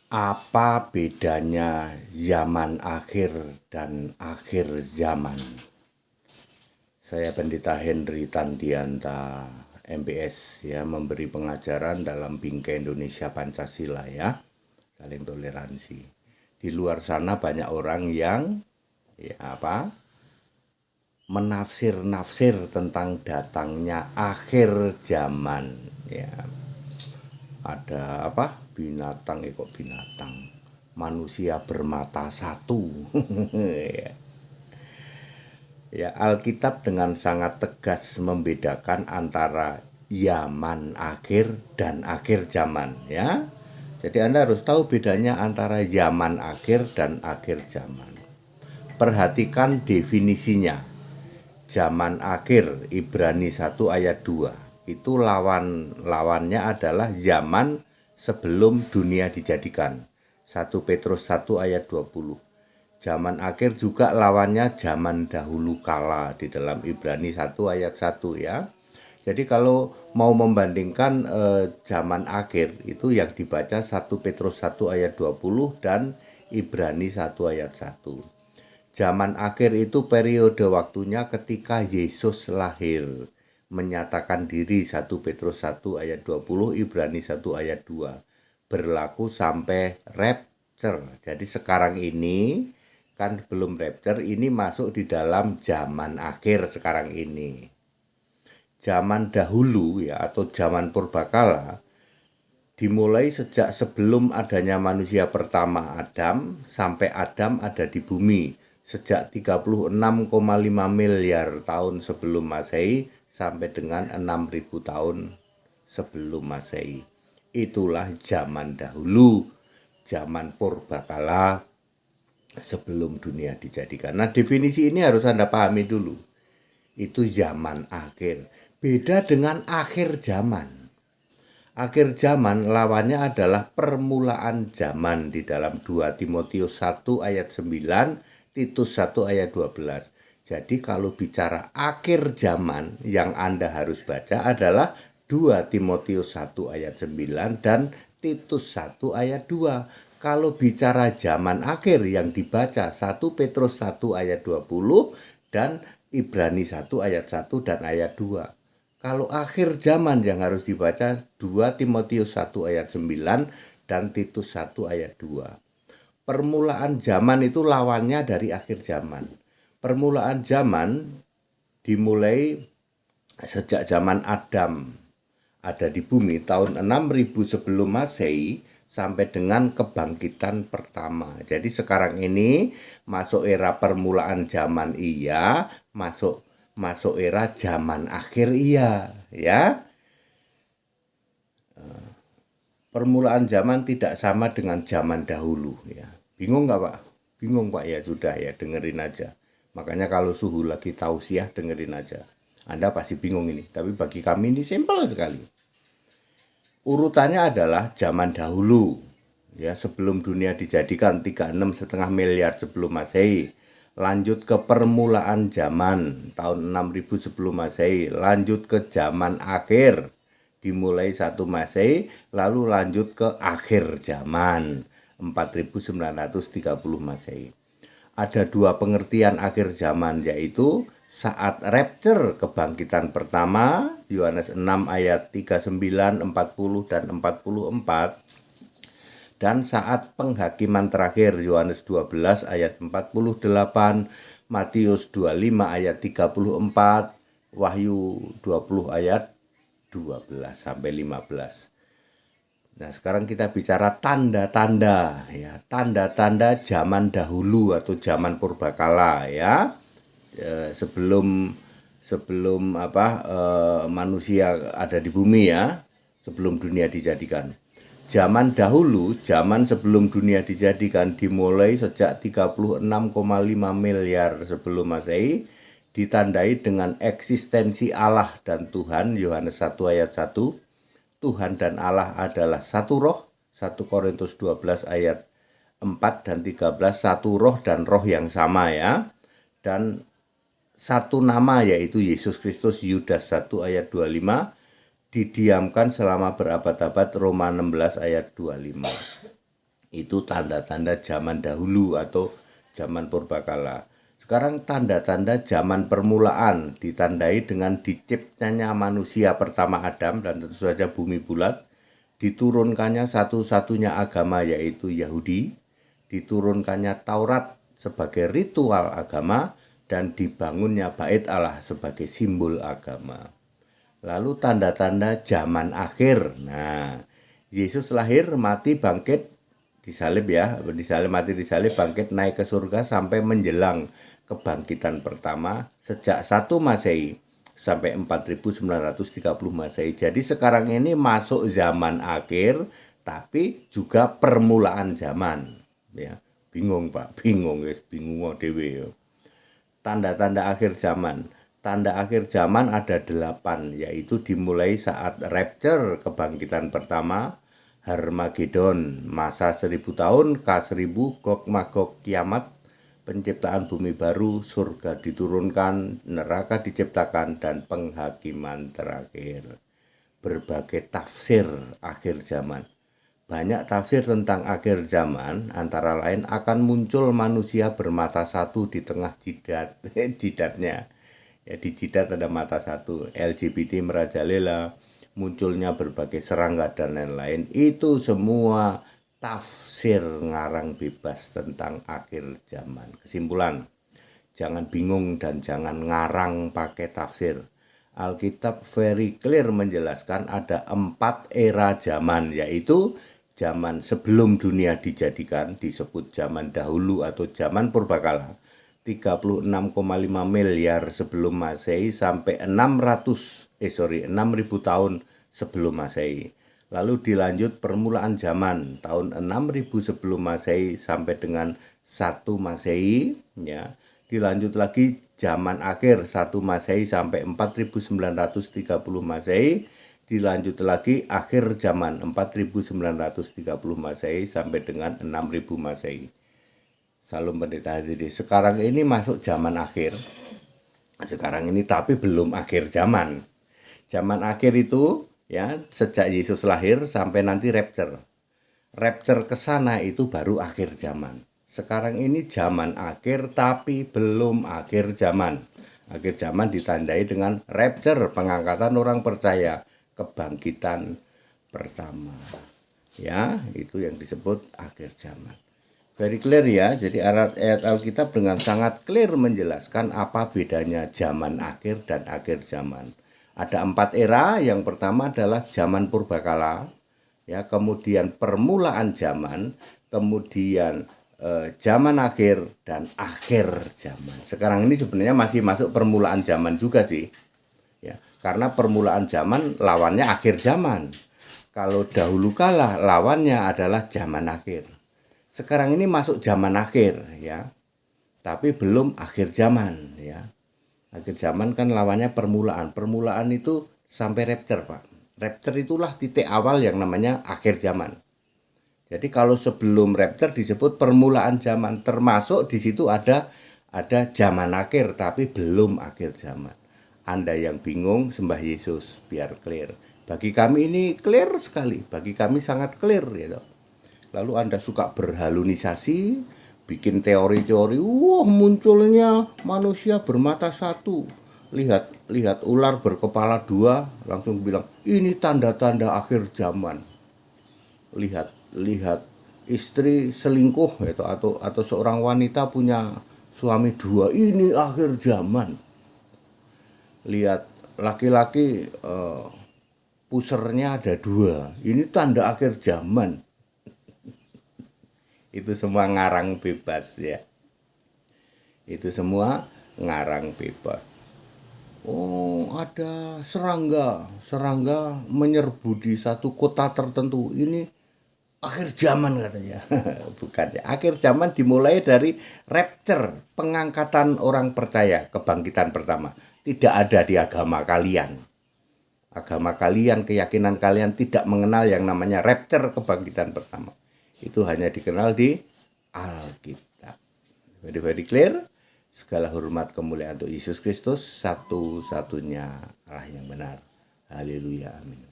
Apa bedanya zaman akhir dan akhir zaman? Saya Pendeta Henry Tandianta, MPS, ya, memberi pengajaran dalam Bingkai Indonesia Pancasila, ya, saling toleransi. Di luar sana banyak orang yang menafsir-nafsir tentang datangnya akhir zaman, ya. Ada binatang, kok binatang, manusia bermata satu. Ya, Alkitab dengan sangat tegas membedakan antara zaman akhir dan akhir zaman, ya. Jadi Anda harus tahu bedanya antara zaman akhir dan akhir zaman. Perhatikan definisinya. Zaman akhir, Ibrani 1 ayat 2. Itu lawannya adalah zaman sebelum dunia dijadikan. 1 Petrus 1 ayat 20. Zaman akhir juga lawannya zaman dahulu kala di dalam Ibrani 1 ayat 1, ya. Jadi kalau mau membandingkan zaman akhir itu yang dibaca 1 Petrus 1 ayat 20 dan Ibrani 1 ayat 1. Zaman akhir itu periode waktunya ketika Yesus lahir, menyatakan diri 1 Petrus 1 ayat 20, Ibrani 1 ayat 2. Berlaku sampai rapture. Jadi sekarang ini kan belum rapture, ini masuk di dalam zaman akhir sekarang ini. Zaman dahulu, ya, atau zaman purbakala dimulai sejak sebelum adanya manusia pertama Adam sampai Adam ada di bumi. Sejak 36,5 miliar tahun sebelum Masehi sampai dengan 6.000 tahun sebelum Masehi. Itulah zaman dahulu, zaman purbakala sebelum dunia dijadikan. Nah, definisi ini harus Anda pahami dulu. Itu zaman akhir. Beda dengan akhir zaman. Akhir zaman lawannya adalah permulaan zaman di dalam 2 Timotius 1 ayat 9, Titus 1 ayat 12. Jadi kalau bicara akhir zaman yang Anda harus baca adalah 2 Timotius 1 ayat 9 dan Titus 1 ayat 2. Kalau bicara zaman akhir yang dibaca 1 Petrus 1 ayat 20 dan Ibrani 1 ayat 1 dan ayat 2. Kalau akhir zaman yang harus dibaca 2 Timotius 1 ayat 9 dan Titus 1 ayat 2. Permulaan zaman itu lawannya dari akhir zaman. Permulaan zaman dimulai sejak zaman Adam ada di bumi tahun 6000 sebelum Masehi sampai dengan kebangkitan pertama. Jadi sekarang ini masuk era permulaan zaman, iya, masuk era zaman akhir, iya, ya. Permulaan zaman tidak sama dengan zaman dahulu, ya. Bingung nggak, Pak? Bingung, Pak? Ya sudah, ya, dengerin aja. Makanya kalau suhu lagi tausiah, dengerin aja. Anda pasti bingung ini, tapi bagi kami ini simpel sekali. Urutannya adalah zaman dahulu, ya, sebelum dunia dijadikan 36,5 miliar sebelum Masehi. Lanjut ke permulaan zaman tahun 6000 sebelum Masehi, lanjut ke zaman akhir dimulai 1 Masehi, lalu lanjut ke akhir zaman 4930 Masehi. Ada dua pengertian akhir zaman, yaitu saat rapture kebangkitan pertama Yohanes 6 ayat 39, 40 dan 44, dan saat penghakiman terakhir Yohanes 12 ayat 48, Matius 25 ayat 34, Wahyu 20 ayat 12 sampai 15. Nah, sekarang kita bicara tanda-tanda, ya, tanda-tanda zaman dahulu atau zaman purbakala, ya. Sebelum manusia ada di bumi, ya, sebelum dunia dijadikan. Zaman dahulu, zaman sebelum dunia dijadikan dimulai sejak 36,5 miliar sebelum Masehi, ditandai dengan eksistensi Allah dan Tuhan, Yohanes 1 ayat 1. Tuhan dan Allah adalah satu roh, 1 Korintus 12 ayat 4 dan 13, satu roh dan roh yang sama, ya. Dan satu nama, yaitu Yesus Kristus, Yudas 1 ayat 25, didiamkan selama berabad-abad, Roma 16 ayat 25. Itu tanda-tanda zaman dahulu atau zaman purbakala. Sekarang tanda-tanda zaman permulaan ditandai dengan diciptanya manusia pertama Adam dan tentu saja bumi bulat, diturunkannya satu-satunya agama yaitu Yahudi, diturunkannya Taurat sebagai ritual agama, dan dibangunnya Bait Allah sebagai simbol agama. Lalu tanda-tanda zaman akhir. Nah, Yesus lahir, mati, bangkit, disalib ya, disalib, mati, disalib, bangkit, naik ke surga sampai menjelang kebangkitan pertama sejak 1 Masehi sampai 4930 Masehi. Jadi sekarang ini masuk zaman akhir tapi juga permulaan zaman ya. Bingung Pak, bingung guys, bingung dhewe. Tanda-tanda akhir zaman. Tanda akhir zaman ada 8, yaitu dimulai saat rapture kebangkitan pertama, Harmagedon, masa 1000 tahun, K1000, Gog Magog, kiamat, penciptaan bumi baru, surga diturunkan, neraka diciptakan, dan penghakiman terakhir. Berbagai tafsir akhir zaman. Banyak tafsir tentang akhir zaman, antara lain akan muncul manusia bermata satu di tengah jidatnya. Ya, di jidat ada mata satu, LGBT merajalela, munculnya berbagai serangga dan lain-lain. Itu semua tafsir ngarang bebas tentang akhir zaman. Kesimpulan, jangan bingung dan jangan ngarang pakai tafsir. Alkitab very clear menjelaskan ada 4 era zaman, yaitu zaman sebelum dunia dijadikan, disebut zaman dahulu atau zaman purbakala, 36,5 miliar sebelum Masehi sampai 6.000 tahun sebelum Masehi. Lalu dilanjut permulaan zaman tahun 6.000 sebelum Masehi sampai dengan 1 Masehi ya. Dilanjut lagi zaman akhir 1 Masehi sampai 4930 Masehi. Dilanjut lagi akhir zaman 4930 Masehi sampai dengan 6000 Masehi. Salam Pendeta Hadiri. Sekarang ini masuk zaman akhir. Sekarang ini tapi belum akhir zaman. Zaman akhir itu ya sejak Yesus lahir sampai nanti rapture. Rapture ke sana itu baru akhir zaman. Sekarang ini zaman akhir tapi belum akhir zaman. Akhir zaman ditandai dengan rapture, pengangkatan orang percaya, kebangkitan pertama. Ya, itu yang disebut akhir zaman. Very clear ya, jadi ayat Alkitab dengan sangat clear menjelaskan apa bedanya zaman akhir dan akhir zaman. Ada 4 era, yang pertama adalah zaman purbakala, ya, kemudian permulaan zaman, kemudian zaman akhir, dan akhir zaman. Sekarang ini sebenarnya masih masuk permulaan zaman juga sih, ya, karena permulaan zaman lawannya akhir zaman. Kalau dahulu kala lawannya adalah zaman akhir. Sekarang ini masuk zaman akhir ya, tapi belum akhir zaman ya. Akhir zaman kan lawannya permulaan. Permulaan itu sampai rapture Pak. Rapture itulah titik awal yang namanya akhir zaman. Jadi kalau sebelum rapture disebut permulaan zaman, termasuk di situ ada zaman akhir tapi belum akhir zaman. Anda yang bingung sembah Yesus biar clear. Bagi kami ini clear sekali, bagi kami sangat clear gitu. Lalu Anda suka berhalusinasi, bikin teori-teori, wah munculnya manusia bermata satu. Lihat ular berkepala 2, langsung bilang ini tanda-tanda akhir zaman. Lihat istri selingkuh gitu, atau seorang wanita punya suami 2, ini akhir zaman. Lihat laki-laki pusernya ada 2, ini tanda akhir zaman. Itu semua ngarang bebas ya. Itu semua ngarang bebas. Oh, ada serangga menyerbu di satu kota tertentu. Ini akhir zaman katanya. Bukan ya. Akhir zaman dimulai dari rapture, pengangkatan orang percaya, kebangkitan pertama. Tidak ada di agama kalian. Agama kalian, keyakinan kalian tidak mengenal yang namanya rapture, kebangkitan pertama. Itu hanya dikenal di Alkitab. Very clear. Segala hormat kemuliaan untuk Yesus Kristus, satu-satunya Allah yang benar. Haleluya, amin.